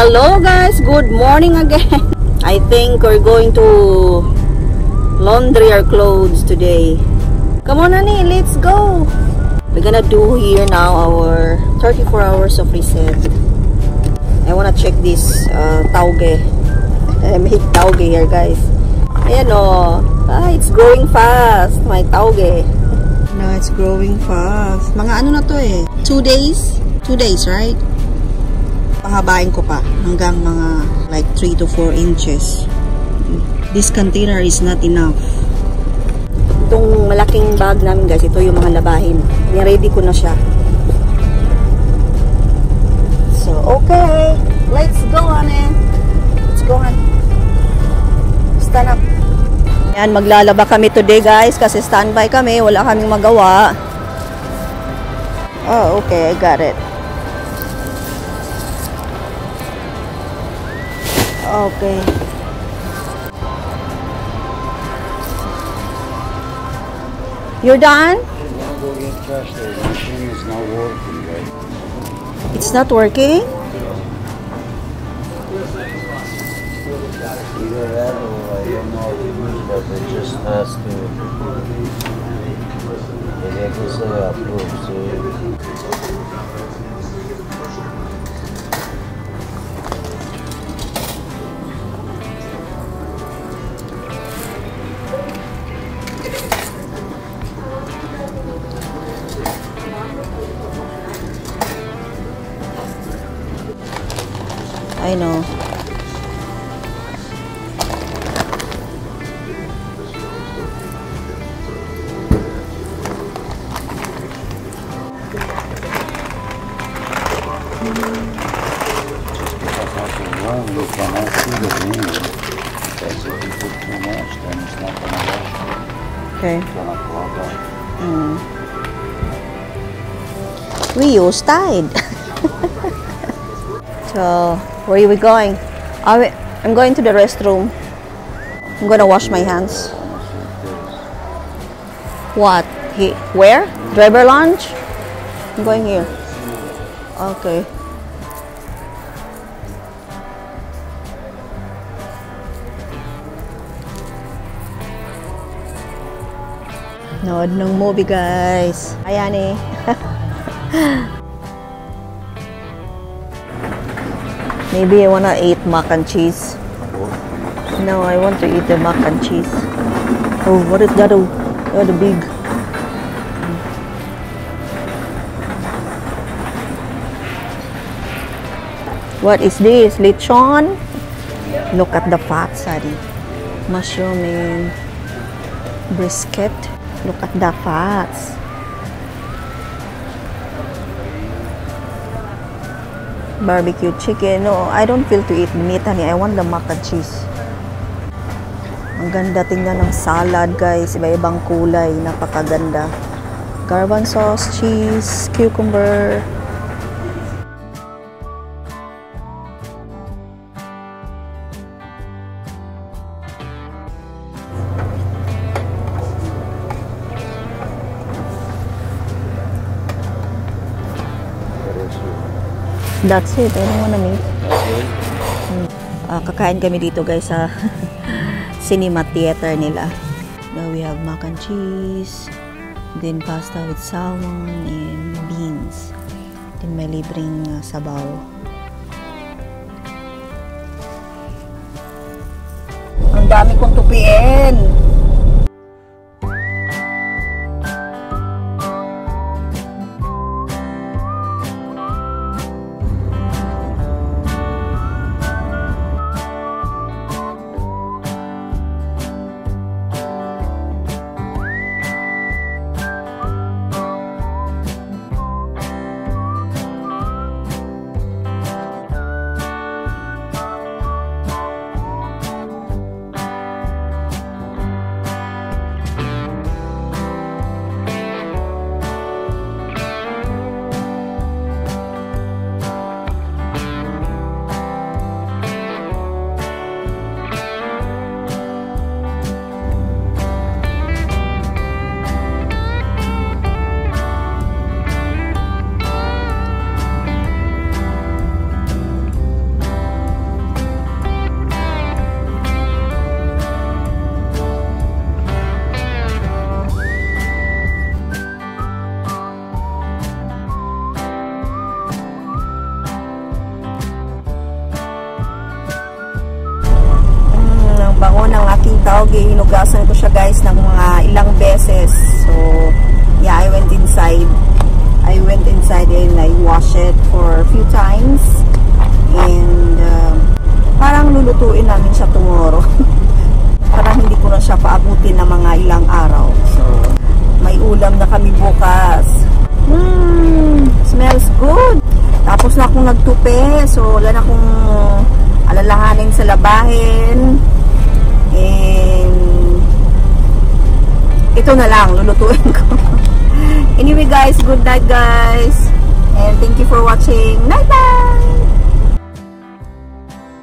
Hello guys, good morning again. I think we're going to laundry our clothes today. Come on honey, let's go. We're gonna do here now our 34 hours of reset. I wanna check this Togue. I made Togue here guys. Ayan o. It's growing fast. My Togue. No, it's growing fast. Mga ano na to eh. 2 days? 2 days, right? Pahabain ko pa hanggang mga like 3 to 4 inches. This container is not enough. Itong malaking bag namin guys, ito yung mga labahin. Ni-ready ko na siya. So, okay. Let's go, honey. Let's go, honey. Stand up. Yan, maglalaba kami today guys kasi standby kami. Wala kaming magawa. Oh, okay. I got it. Okay. You're done? Go get trash there. The machine is not working, right? It's not working? Either that or I don't know how to use, but it just has to. Tiene que ser approved, so. I know. Because after long, you cannot see the thing. Because if you put too much, then it's not gonna wash. Okay. It's gonna clog up. We use Tide. So, where are we going? I'm going to the restroom. I'm gonna wash my hands. What? Where? Driver lounge? I'm going here. Okay. Nood ng movie guys. Ayan eh. Maybe I wanna eat mac and cheese. No, I want to eat the mac and cheese. Oh, what is that? Oh, the big. What is this? Lechon? Look at the fat, Sari. Mushroom and brisket. Look at the fats. Barbecue chicken. No, I don't feel to eat meat, honey. I want the mac and cheese. Ang ganda tingnan ng salad, guys. Iba-ibang kulay. Napakaganda. Garban sauce, cheese, cucumber. That's it. I don't wanna meat. Kakain kami dito guys sa cinema theater nila. Now we have mac and cheese, then pasta with salmon and beans. Then may libreng sabaw. Ang dami kong tupiin. bango ng aking Togue. Hinugasan ko siya guys ng mga ilang beses. So, yeah, I went inside and I washed it for a few times. And, parang lulutuin namin siya tomorrow. Parang hindi ko na siya paabutin ng mga ilang araw. So, may ulam na kami bukas. Smells good. Tapos na akong nagtupi. So, wala na akong alalahanin sa labahin. And, ito na lang, lulutuin ko. Anyway guys, good night guys. And thank you for watching. Night-night!